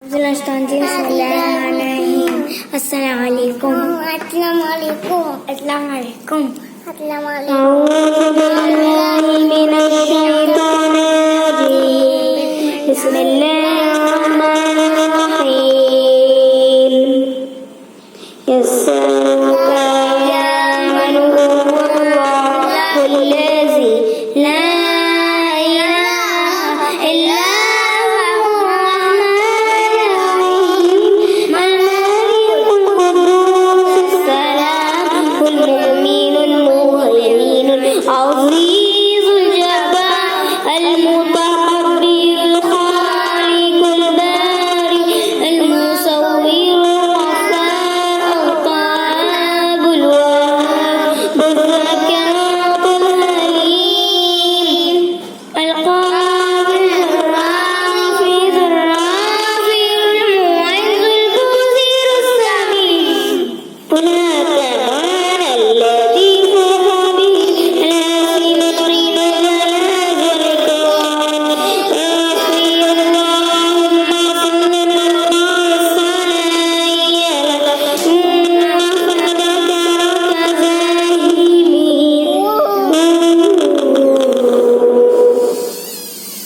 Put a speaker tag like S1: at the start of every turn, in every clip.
S1: السلام علیکم. السلام علیکم. السلام علیکم. السلام علیکم. السلام علیکم. اعوذ باللہ من الشیطان الرجیم. بسم اللہ الرحمن الرحیم. يسألك من هو الله الذي لا إله إلا عزيز الجبار المتكبر الخالق البارئ المصور الغفار التواب الوهاب الذكر الحليم القابل الرافع المعز المبصر السميع قل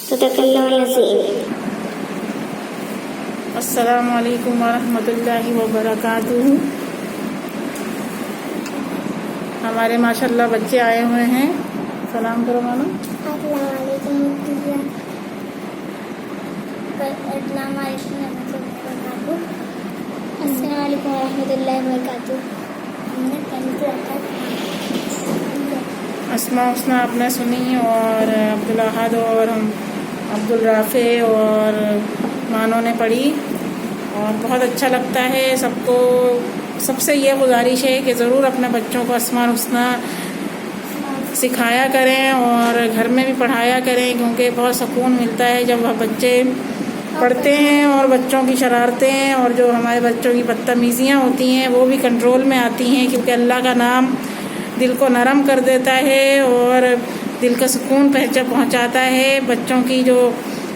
S1: تبارك الذي
S2: السلام علیکم ورحمۃ اللہ وبرکاتہ. ہمارے ماشاءاللہ بچے آئے ہوئے ہیں. سلام کرو مانو.
S1: السلام علیکم. السلام علیکم ورحمۃ اللہ وبرکاتہ.
S2: اسماء حسنہ آپ نے سنی اور عبدالاحد اور عبدالرافع اور مانو نے پڑھی اور بہت اچھا لگتا ہے. سب سے یہ گزارش ہے کہ ضرور اپنے بچوں کو اسماء الحسنہ سکھایا کریں اور گھر میں بھی پڑھایا کریں، کیونکہ بہت سکون ملتا ہے جب بچے پڑھتے ہیں اور بچوں کی شرارتیں اور جو ہمارے بچوں کی بدتمیزیاں ہوتی ہیں وہ بھی کنٹرول میں آتی ہیں، کیونکہ اللہ کا نام دل کو نرم کر دیتا ہے اور دل کا سکون پہنچاتا ہے. بچوں کی جو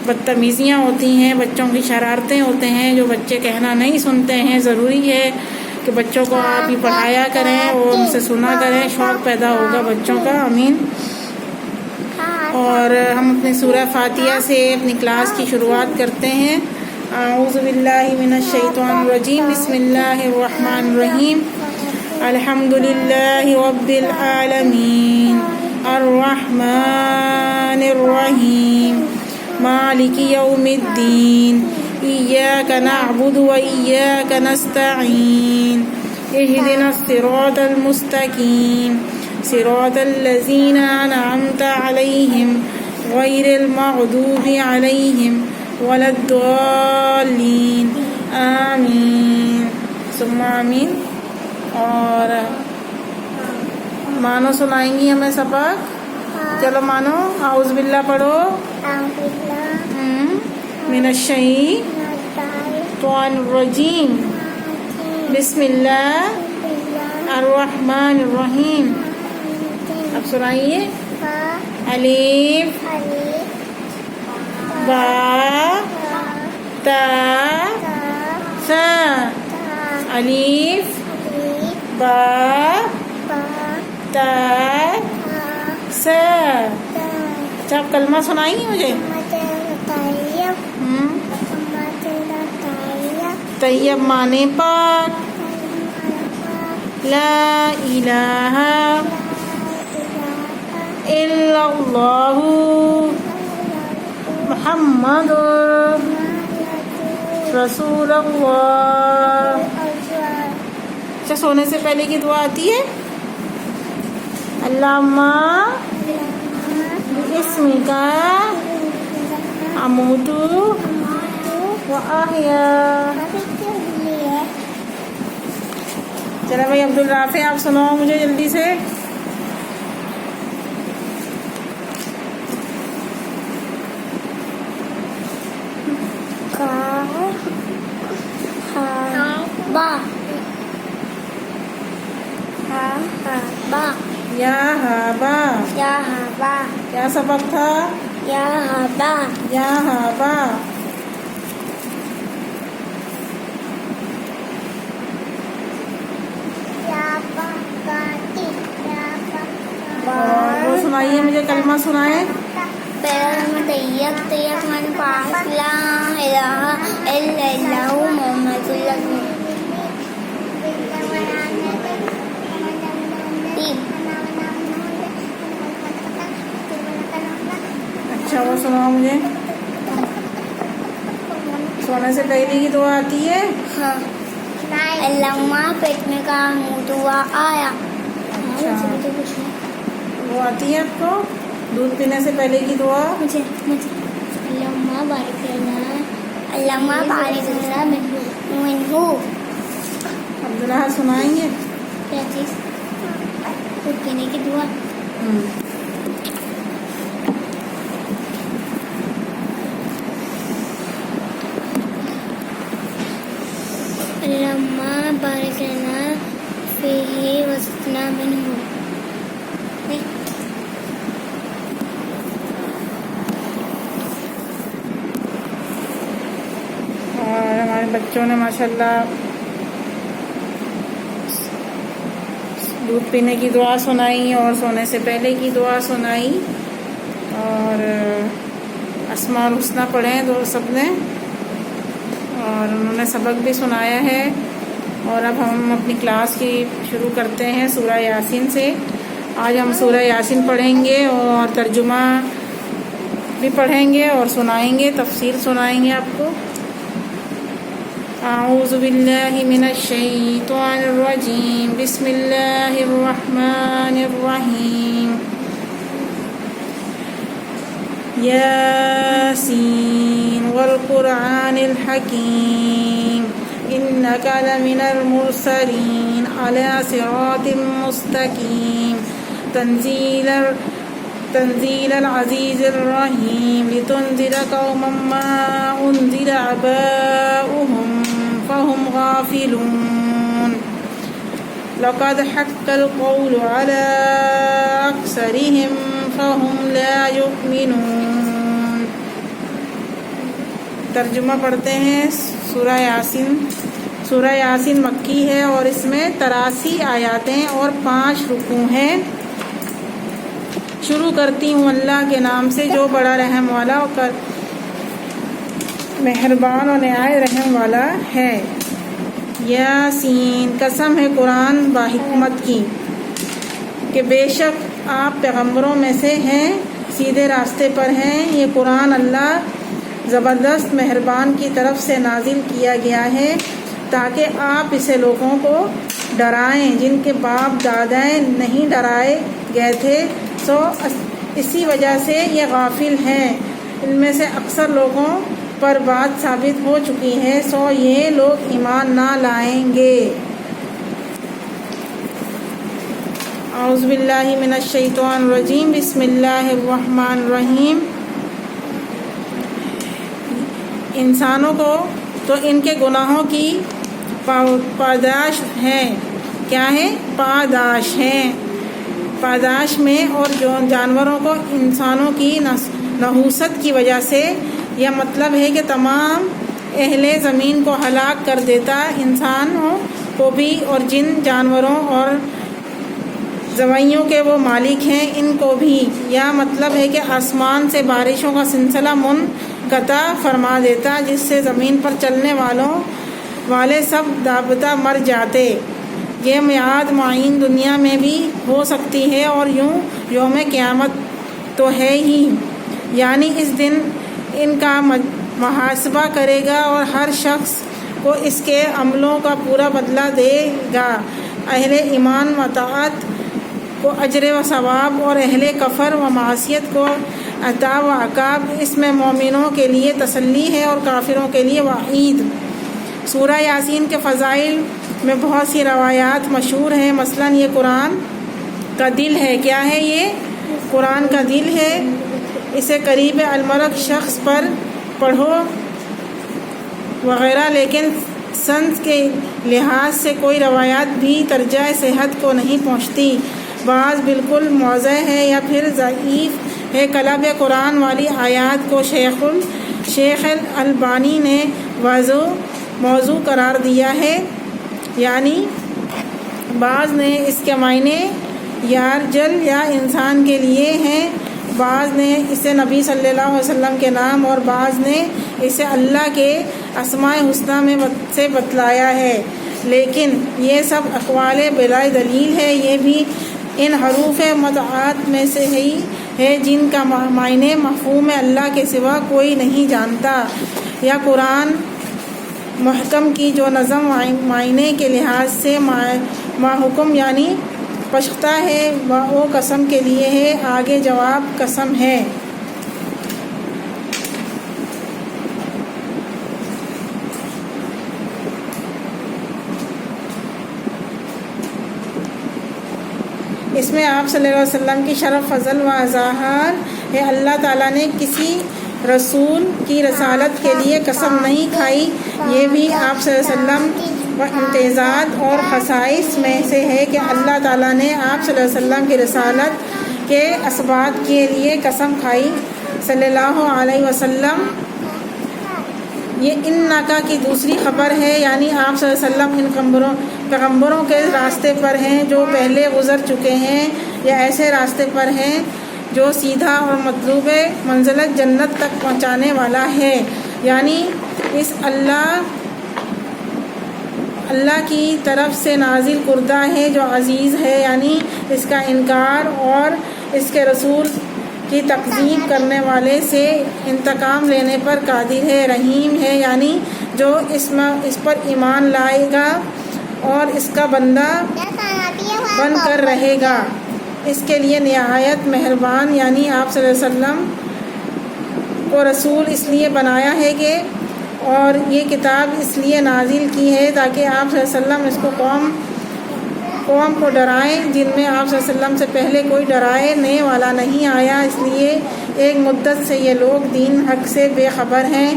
S2: بدتمیزیاں ہوتی ہیں، بچوں کی شرارتیں ہوتے ہیں، جو بچے کہنا نہیں سنتے ہیں، ضروری ہے کہ بچوں کو آپ ہی پڑھایا کریں اور ان سے سنا کریں، شوق پیدا ہوگا بچوں کا. آمین. اور ہم اپنی سورہ فاتحہ سے اپنی کلاس کی شروعات کرتے ہیں. اعوذ باللہ من الشیطان الرجیم. بسم اللہ الرحمن الرحیم. الحمد للہ رب العالمین الرحمن الرحیم مالک یوم الدین ایاک نعبد و ایاک نستعین اہدنا الصراط المستقیم صراط الذین انعمت علیہم غیر المغضوب علیہم ولا الضالین. آمین ثم آمین. اور مانو سنائیں گی ہمیں سبق. چلو مانو اعوذ باللہ پڑھو. من الشیطان الرجیم. بسم اللہ الرحمن الرحیم. اب سنائیے. الف با تا ثا. الف با تا ثا. اچھا آپ کلمہ سنائیں گی مجھے. طیب مانے پاک. لا الہ الا اللہ محمد رسول اللہ. اچھا سونے سے پہلے کی دعا آتی ہے. اللہم باسمک اموت و احیا. چلو بھائی عبدالرافع آپ سناؤ مجھے جلدی سے.
S1: با
S2: یا ہابا. کیا سبق تھا؟
S1: یا ہابا.
S2: سنائیے مجھے، کلمہ سنائیں.
S1: پہلا طیب من پاس لا الہ الا اللہ محمد رسول
S2: اچھا وہ سناؤ مجھے. سونے سے پہلے کی دعا آتی ہے؟
S1: ہاں. اللہ پیٹ میں کا منہ دعا آیا.
S2: وہ آتی ہے آپ کو؟ دودھ پینے سے پہلے کی دعا
S1: مجھے اللہ بارک لنا منہ.
S2: عبداللہ سنائیں گے
S1: کیا چیز؟ دودھ پینے کی دعا. اللہ بارک لنا فیہ وزقنا منہ.
S2: اور ہمارے بچوں نے ماشاءاللہ دودھ پینے کی دعا سنائی اور سونے سے پہلے کی دعا سنائی اور اسماء الحسنی پڑھے سب نے اور انہوں نے سبق بھی سنایا ہے. اور اب ہم اپنی کلاس کی شروع کرتے ہیں سورہ یاسین سے. آج ہم سورہ یاسین پڑھیں گے اور ترجمہ بھی پڑھیں گے اور سنائیں گے، تفسیر سنائیں گے آپ کو. اعوذ باللہ من الشیطان الرجیم، بسم اللہ الرحمن الرحیم. یاسین والقرآن الحکیم انک لمن المرسلین علی صراط مستقیم تنزیل العزیز الرحیم لتنذر قوما ما انذر آباؤهم فهم غافلون لقد حق القول على أكثرهم فهم لا يؤمنون. ترجمہ پڑھتے ہیں سورہ یاسین. سورہ یاسین مکی ہے اور اس میں 83 آیاتیں اور 5 رکوع ہیں. شروع کرتی ہوں اللہ کے نام سے جو بڑا رحم والا اور مہربان اور نہایت رحم والا ہے. یاسین، قسم ہے قرآن باحکمت کی کہ بے شک آپ پیغمبروں میں سے ہیں، سیدھے راستے پر ہیں. یہ قرآن اللہ زبردست مہربان کی طرف سے نازل کیا گیا ہے تاکہ آپ اسے لوگوں کو ڈرائیں جن کے باپ دادائیں نہیں ڈرائے گئے تھے، سو اسی وجہ سے یہ غافل ہیں. ان میں سے اکثر لوگوں پر بات ثابت ہو چکی ہے، سو یہ لوگ ایمان نہ لائیں گے. اعوذ باللہ من الشیطان الرجیم، بسم اللہ الرحمن الرحیم. انسانوں کو تو ان کے گناہوں کی پاداش ہے. کیا ہے؟ پاداش ہے. پاداش میں اور جو جانوروں کو انسانوں کی نحوست کی وجہ سے، یہ مطلب ہے کہ تمام اہل زمین کو ہلاک کر دیتا، انسانوں کو بھی اور جن جانوروں اور زوائیوں کے وہ مالک ہیں ان کو بھی. یا مطلب ہے کہ آسمان سے بارشوں کا سلسلہ منقطع فرما دیتا جس سے زمین پر چلنے والے سب دابتہ مر جاتے. یہ میعاد معین دنیا میں بھی ہو سکتی ہے اور یوں یوم قیامت تو ہے ہی، یعنی اس دن ان کا محاسبہ کرے گا اور ہر شخص کو اس کے عملوں کا پورا بدلہ دے گا. اہل ایمان و اطاعت کو اجر و ثواب اور اہل کفر و معصیت کو عذاب و عقاب. اس میں مومنوں کے لیے تسلی ہے اور کافروں کے لیے وعید. سورہ یاسین کے فضائل میں بہت سی روایات مشہور ہیں. مثلاً یہ قرآن کا دل ہے. کیا ہے یہ؟ قرآن کا دل ہے. اسے قریب المرگ شخص پر پڑھو وغیرہ، لیکن سند کے لحاظ سے کوئی روایات بھی درجہ صحت کو نہیں پہنچتی. بعض بالکل موضع ہے یا پھر ضعیف ہے. کلب قرآن والی آیات کو شیخ البانی نے موضوع قرار دیا ہے، یعنی بعض نے اس کے معنی یارجل یا انسان کے لیے ہیں، بعض نے اسے نبی صلی اللہ علیہ وسلم کے نام اور بعض نے اسے اللہ کے اسماء حسنیٰ میں سے بتلایا ہے، لیکن یہ سب اقوال بلا دلیل ہے۔ یہ بھی ان حروف متعات میں سے ہی ہے جن کا معنی مفہوم اللہ کے سوا کوئی نہیں جانتا، یا قرآن محکم کی جو نظم معنی کے لحاظ سے محکم یعنی پشختہ ہے، وہ قسم کے لیے ہے۔ آگے جواب قسم ہے۔ اس میں آپ صلی اللہ علیہ وسلم کی شرف فضل و اظہار ہے۔ اللہ تعالیٰ نے کسی رسول کی رسالت کے لیے قسم نہیں کھائی۔ یہ بھی آپ صلی اللہ علیہ وسلم امتیازات اور خصائص میں سے ہے کہ اللہ تعالیٰ نے آپ صلی اللہ علیہ وسلم کی رسالت کے اثبات کے لیے قسم کھائی۔ صلی اللہ علیہ وسلم یہ انکا کی دوسری خبر ہے، یعنی آپ صلی اللہ علیہ وسلم ان پیغمبروں کے راستے پر ہیں جو پہلے گزر چکے ہیں، یا ایسے راستے پر ہیں جو سیدھا اور مطلوب منزلت جنت تک پہنچانے والا ہے، یعنی اس اللہ کی طرف سے نازل کردہ ہے جو عزیز ہے، یعنی اس کا انکار اور اس کے رسول کی تکذیب کرنے والے سے انتقام لینے پر قادر ہے، رحیم ہے، یعنی جو اس پر ایمان لائے گا اور اس کا بندہ بن کر رہے گا، اس کے لیے نہایت مہربان، یعنی آپ صلی اللہ علیہ وسلم کو رسول اس لیے بنایا ہے کہ اور یہ کتاب اس لیے نازل کی ہے تاکہ آپ صلی اللہ علیہ وسلم اس کو قوم کو ڈرائیں جن میں آپ صلی اللہ علیہ وسلم سے پہلے کوئی ڈرانے والا نہیں آیا، اس لیے ایک مدت سے یہ لوگ دین حق سے بے خبر ہیں۔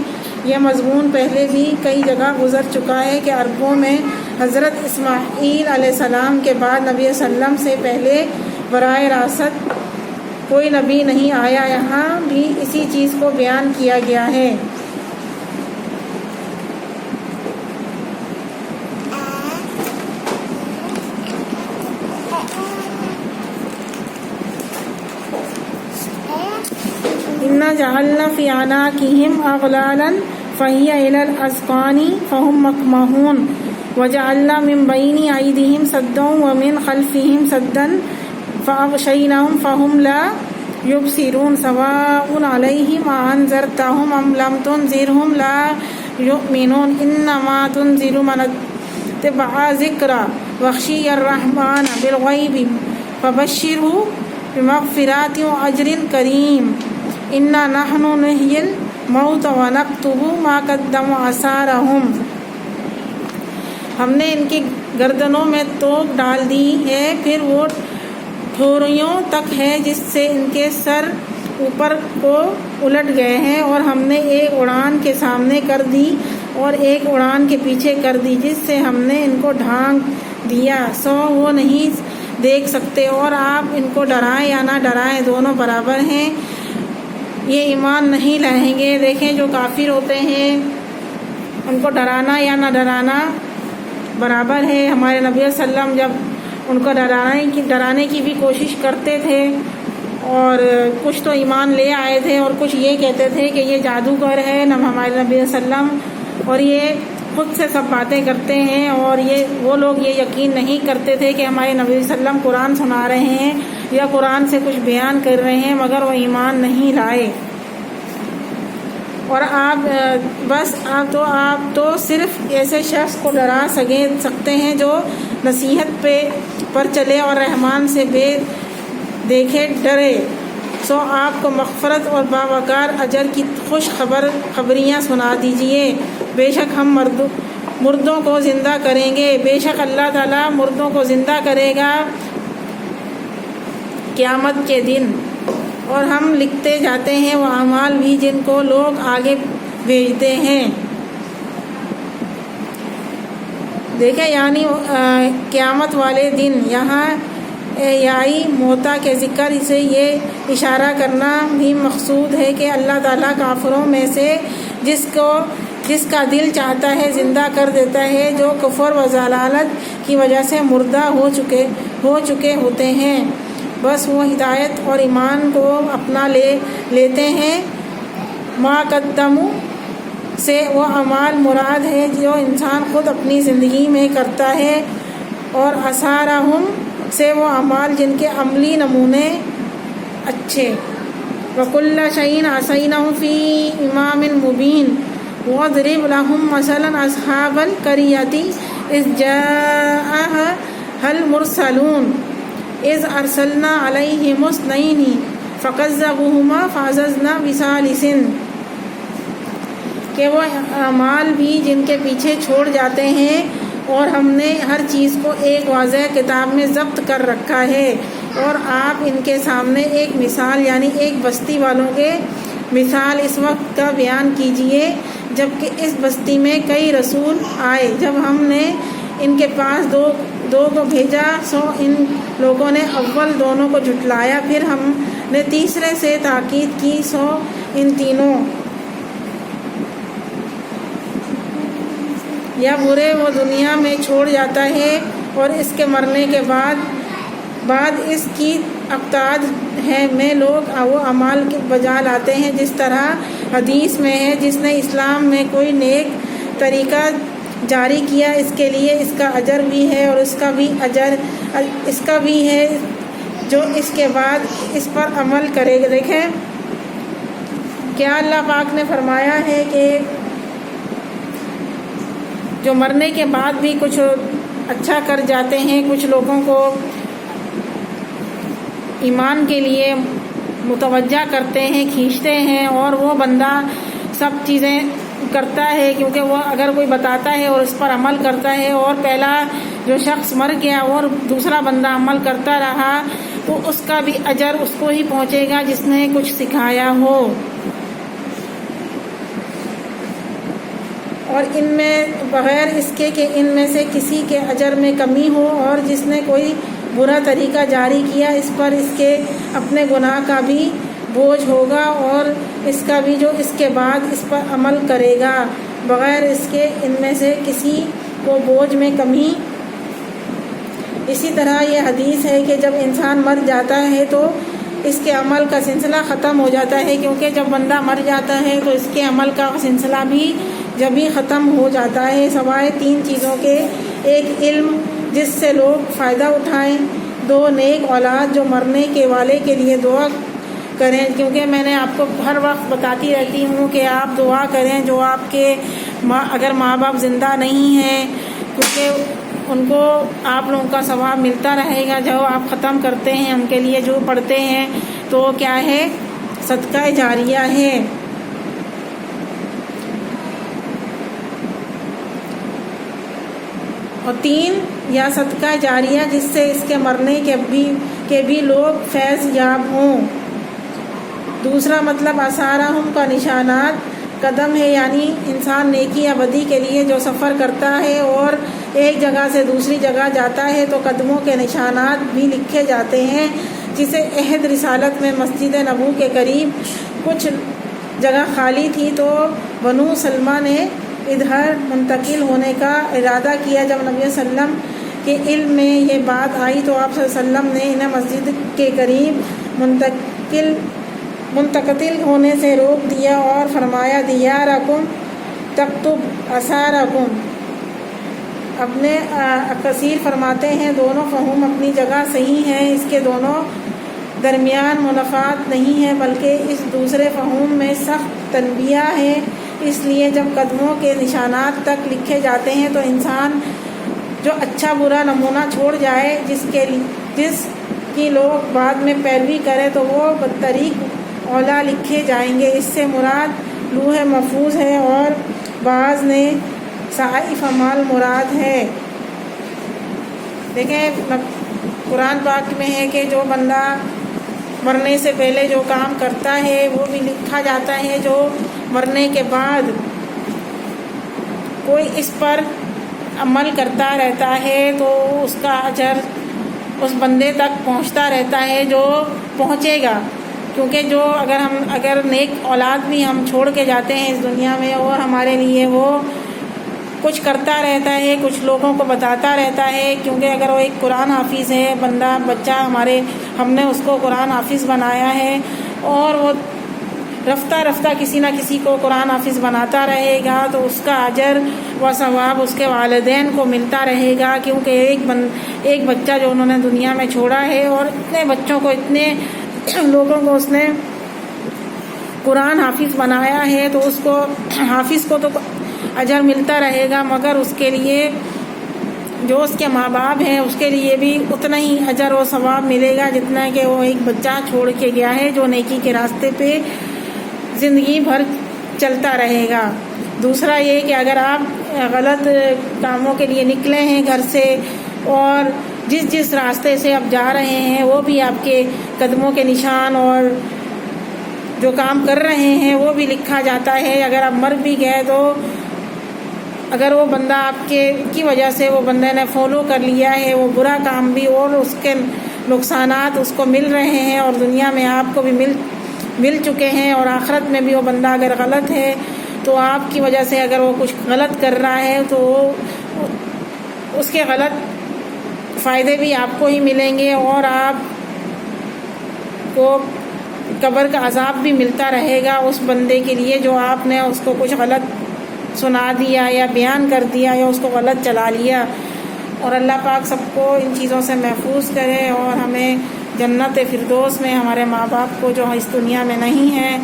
S2: یہ مضمون پہلے بھی کئی جگہ گزر چکا ہے کہ عربوں میں حضرت اسماعیل علیہ السلام کے بعد نبی صلی اللہ علیہ وسلم سے پہلے براہ راست کوئی نبی نہیں آیا، یہاں بھی اسی چیز کو بیان کیا گیا ہے۔ اِنَّا جَعَلْنَا فِي أَعْنَاقِهِمْ أَغْلَالًا فَهِيَ إِلَى الْأَذْقَانِ فَهُمْ مُقْمَحُونَ وَجَعَلْنَا مِنْ بَيْنِ أَيْدِيهِمْ سَدًّا وَمِنْ خَلْفِهِمْ سَدًّا فَأَغْشَيْنَاهُمْ فَهُمْ لَا يُبْصِرُونَ سَوَاءٌ عَلَيْهِمْ أَأَنذَرْتَهُمْ أَمْ لَمْ تُنذِرْهُمْ لَا يُؤْمِنُونَ إِنَّمَا تُنذِرُ مَنِ اتَّبَعَ الذِّكْرَ وَخَشِيَ الرَّحْمَنَ بِالْغَيْبِ فَبَشِّرْهُ بِمَغْفِرَةٍ وَأَجْرٍ كَرِيمٍ اِنَّا نَحْنُ نُحْيِي الْمَوْتَ وَنَكْتُبُ مَا قَدَّمُوا وَآثَارَهُمْ۔ ہم نے ان کی گردنوں میں توق ڈال دی ہے، پھر وہ ٹھوریوں تک ہے جس سے ان کے سر اوپر کو الٹ گئے ہیں، اور ہم نے ایک اڑان کے سامنے کر دی اور ایک اڑان کے پیچھے کر دی جس سے ہم نے ان کو ڈھانک دیا، سو وہ نہیں دیکھ سکتے، اور آپ ان کو ڈرائیں یا نہ ڈرائیں دونوں برابر ہیں، یہ ایمان نہیں لائیں گے۔ دیکھیں جو کافر ہوتے ہیں ان کو ڈرانا یا نہ ڈرانا برابر ہے۔ ہمارے نبی صلی اللہ علیہ وسلم جب ان کو ڈرانے کی بھی کوشش کرتے تھے، اور کچھ تو ایمان لے آئے تھے اور کچھ یہ کہتے تھے کہ یہ جادوگر ہے نہ ہمارے نبی صلی اللہ علیہ وسلم، اور یہ خود سے سب باتیں کرتے ہیں، اور وہ لوگ یہ یقین نہیں کرتے تھے کہ ہمارے نبی صلی اللہ علیہ وسلم قرآن سنا رہے ہیں یا قرآن سے کچھ بیان کر رہے ہیں، مگر وہ ایمان نہیں لائے۔ اور آپ تو صرف ایسے شخص کو ڈرا سکتے ہیں جو نصیحت پر چلے اور رحمان سے بے دیکھے ڈرے، سو آپ کو مغفرت اور باوقار اجر کی خوش خبریاں سنا دیجئے۔ بے شک ہم مردوں کو زندہ کریں گے، بے شک اللہ تعالیٰ مردوں کو زندہ کرے گا قیامت کے دن، اور ہم لکھتے جاتے ہیں وہ اعمال بھی جن کو لوگ آگے بھیجتے ہیں۔ دیکھیں یعنی قیامت والے دن، یہاں یائی موتا کے ذکر سے یہ اشارہ کرنا بھی مقصود ہے کہ اللہ تعالیٰ کافروں میں سے جس کا دل چاہتا ہے زندہ کر دیتا ہے، جو کفر و ضلالت کی وجہ سے مردہ ہو ہو چکے ہوتے ہیں، بس وہ ہدایت اور ایمان کو اپنا لیتے ہیں۔ ما قدموا سے وہ اعمال مراد ہے جو انسان خود اپنی زندگی میں کرتا ہے، اور آثارہم سے وہ اعمال جن کے عملی نمونے اچھے۔ وَكُلَّ شَيْءٍ أَحْصَيْنَاهُ فِي إِمَامٍ مُبِينٍ وَاضْرِبْ لَهُم مَّثَلًا أَصْحَابَ الْقَرْيَةِ إِذْ جَاءَهَا الْمُرْسَلُونَ إِذْ أَرْسَلْنَا عَلَيْهِمُ اثْنَيْنِ فَكَذَّبُوهُمَا فَعَزَّزْنَا بِثَالِثٍ، کہ وہ اعمال بھی جن کے پیچھے چھوڑ جاتے ہیں، اور ہم نے ہر چیز کو ایک واضح کتاب میں ضبط کر رکھا ہے، اور آپ ان کے سامنے ایک مثال یعنی ایک بستی والوں کے مثال اس وقت کا بیان کیجئے جبکہ اس بستی میں کئی رسول آئے، جب ہم نے ان کے پاس دو کو بھیجا سو ان لوگوں نے اول دونوں کو جھٹلایا، پھر ہم نے تیسرے سے تاکید کی سو ان تینوں یا برے وہ دنیا میں چھوڑ جاتا ہے، اور اس کے مرنے کے بعد اس کی اقتاد ہے میں لوگ وہ اعمال کے بجا لاتے ہیں، جس طرح حدیث میں ہے جس نے اسلام میں کوئی نیک طریقہ جاری کیا اس کے لیے اس کا اجر بھی ہے، اور اس کا بھی ہے جو اس کے بعد اس پر عمل کرے گا۔ دیکھیں کیا اللہ پاک نے فرمایا ہے کہ جو مرنے کے بعد بھی کچھ اچھا کر جاتے ہیں، کچھ لوگوں کو ایمان کے لیے متوجہ کرتے ہیں، کھینچتے ہیں، اور وہ بندہ سب چیزیں کرتا ہے کیونکہ وہ اگر کوئی بتاتا ہے اور اس پر عمل کرتا ہے، اور پہلا جو شخص مر گیا اور دوسرا بندہ عمل کرتا رہا تو اس کا بھی اجر اس کو ہی پہنچے گا جس نے کچھ سکھایا ہو۔ اور ان میں بغیر اس کے کہ ان میں سے کسی کے اجر میں کمی ہو، اور جس نے کوئی برا طریقہ جاری کیا اس پر اس کے اپنے گناہ کا بھی بوجھ ہوگا، اور اس کا بھی جو اس کے بعد اس پر عمل کرے گا، بغیر اس کے ان میں سے کسی کو بوجھ میں کمی۔ اسی طرح یہ حدیث ہے کہ جب انسان مر جاتا ہے تو اس کے عمل کا سلسلہ ختم ہو جاتا ہے، کیونکہ جب بندہ مر جاتا ہے تو اس کے عمل کا سلسلہ بھی جب ہی ختم ہو جاتا ہے، سوائے تین چیزوں کے: ایک علم جس سے لوگ فائدہ اٹھائیں، دو نیک اولاد جو مرنے کے والے کے لیے دعا کریں، کیونکہ میں نے آپ کو ہر وقت بتاتی رہتی ہوں کہ آپ دعا کریں جو آپ کے اگر ماں باپ زندہ نہیں ہیں، کیونکہ ان کو آپ لوگوں کا ثواب ملتا رہے گا جو آپ ختم کرتے ہیں، ان کے لیے جو پڑھتے ہیں تو کیا ہے، صدقہ جاریہ ہے۔ اور تین یا صدقہ جاریہ جس سے اس کے مرنے کے بھی لوگ فیض یاب ہوں۔ دوسرا مطلب آثارہم کا نشانات قدم ہے، یعنی انسان نیکی یا بدی کے لیے جو سفر کرتا ہے اور ایک جگہ سے دوسری جگہ جاتا ہے تو قدموں کے نشانات بھی لکھے جاتے ہیں، جسے عہد رسالت میں مسجد نبوی کے قریب کچھ جگہ خالی تھی تو بنو سلمہ نے ادھر منتقل ہونے کا ارادہ کیا۔ جب نبی صلی اللہ علیہ وسلم کے علم میں یہ بات آئی تو آپ صلی اللہ علیہ وسلم نے انہیں مسجد کے قریب منتقل ہونے سے روک دیا اور فرمایا دیارکم تکتب آثارکم۔ اپنے کثیر فرماتے ہیں دونوں فہم اپنی جگہ صحیح ہیں، اس کے دونوں درمیان منافات نہیں ہے، بلکہ اس دوسرے فہم میں سخت تنبیہ ہے۔ اس لیے جب قدموں کے نشانات تک لکھے جاتے ہیں تو انسان جو اچھا برا نمونہ چھوڑ جائے جس کی لوگ بعد میں پیروی کرے تو وہ بدطریق اولا لکھے جائیں گے۔ اس سے مراد لوح محفوظ ہے، اور بعض نے صحائف اعمال مراد ہے۔ دیکھیں قرآن پاک میں ہے کہ جو بندہ مرنے سے پہلے جو کام کرتا ہے وہ بھی لکھا جاتا ہے، جو مرنے کے بعد کوئی اس پر عمل کرتا رہتا ہے تو اس کا اجر اس بندے تک پہنچتا رہتا ہے جو پہنچے گا، کیونکہ جو اگر نیک اولاد بھی ہم چھوڑ کے جاتے ہیں اس دنیا میں اور ہمارے لیے وہ کچھ کرتا رہتا ہے، کچھ لوگوں کو بتاتا رہتا ہے، کیونکہ اگر وہ ایک قرآن حافظ ہے بچہ ہم نے اس کو قرآن حافظ بنایا ہے، اور وہ رفتہ رفتہ کسی نہ کسی کو قرآن حافظ بناتا رہے گا تو اس کا اجر و ثواب اس کے والدین کو ملتا رہے گا، کیونکہ ایک بچہ جو انہوں نے دنیا میں چھوڑا ہے، اور اتنے بچوں کو، اتنے لوگوں کو اس نے قرآن حافظ بنایا ہے، تو اس کو حافظ کو تو اجر ملتا رہے گا، مگر اس کے لیے جو اس کے ماں باپ ہیں اس کے لیے بھی اتنا ہی اجر و ثواب ملے گا جتنا کہ وہ ایک بچہ چھوڑ کے گیا ہے جو نیکی کے راستے پہ زندگی بھر چلتا رہے گا۔ دوسرا یہ کہ اگر آپ غلط کاموں کے لیے نکلے ہیں گھر سے، اور جس راستے سے آپ جا رہے ہیں وہ بھی آپ کے قدموں کے نشان، اور جو کام کر رہے ہیں وہ بھی لکھا جاتا ہے۔ اگر آپ مر بھی گئے تو اگر وہ بندہ آپ کی وجہ سے وہ بندے نے فالو کر لیا ہے وہ برا کام بھی، اور اس کے نقصانات اس کو مل رہے ہیں، اور دنیا میں آپ کو بھی مل چکے ہیں، اور آخرت میں بھی وہ بندہ اگر غلط ہے تو آپ کی وجہ سے اگر وہ کچھ غلط کر رہا ہے تو اس کے غلط فائدے بھی آپ کو ہی ملیں گے، اور آپ کو قبر کا عذاب بھی ملتا رہے گا اس بندے کے لیے جو آپ نے اس کو کچھ غلط سنا دیا یا بیان کر دیا یا اس کو غلط چلا لیا۔ اور اللہ پاک سب کو ان چیزوں سے محفوظ کرے، اور ہمیں جنت فردوس میں، ہمارے ماں باپ کو جو اس دنیا میں نہیں ہیں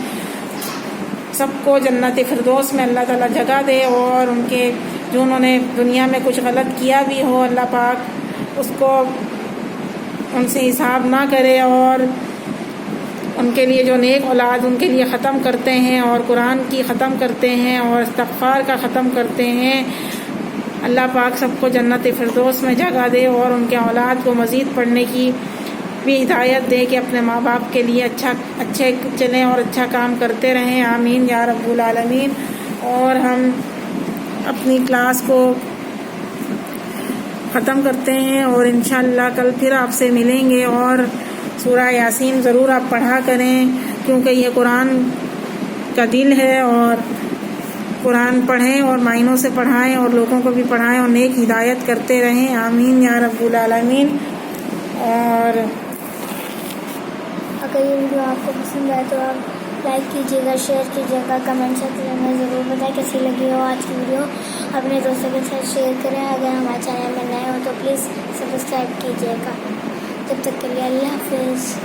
S2: سب کو جنت فردوس میں اللہ تعالیٰ جگہ دے، اور ان کے جو انہوں نے دنیا میں کچھ غلط کیا بھی ہو اللہ پاک اس کو ان سے حساب نہ کرے، اور ان کے لیے جو نیک اولاد ان کے لیے ختم کرتے ہیں، اور قرآن کی ختم کرتے ہیں، اور استغفار کا ختم کرتے ہیں، اللہ پاک سب کو جنت فردوس میں جگہ دے، اور ان کے اولاد کو مزید پڑھنے کی بھی ہدایت دے کہ اپنے ماں باپ کے لیے اچھے چلیں اور اچھا کام کرتے رہیں، آمین یا رب العالمین۔ اور ہم اپنی کلاس کو ختم کرتے ہیں، اور انشاءاللہ کل پھر آپ سے ملیں گے، اور سورہ یاسین ضرور آپ پڑھا کریں، کیونکہ یہ قرآن کا دل ہے، اور قرآن پڑھیں اور معنوں سے پڑھائیں، اور لوگوں کو بھی پڑھائیں، اور نیک ہدایت کرتے رہیں، آمین یا رب العالمین۔ اور
S1: اگر یہ ویڈیو آپ کو پسند آئے تو آپ لائک کیجیے گا، شیئر کیجیے گا، کمنٹ سیکشن میں ضرور بتائیں کیسی لگی ہو آج کی ویڈیو، اپنے دوستوں کے ساتھ شیئر کریں، اگر ہمارے چینل میں نئے ہو تو پلیز سبسکرائب کیجیے گا۔ جب تک کے لیے اللہ حافظ۔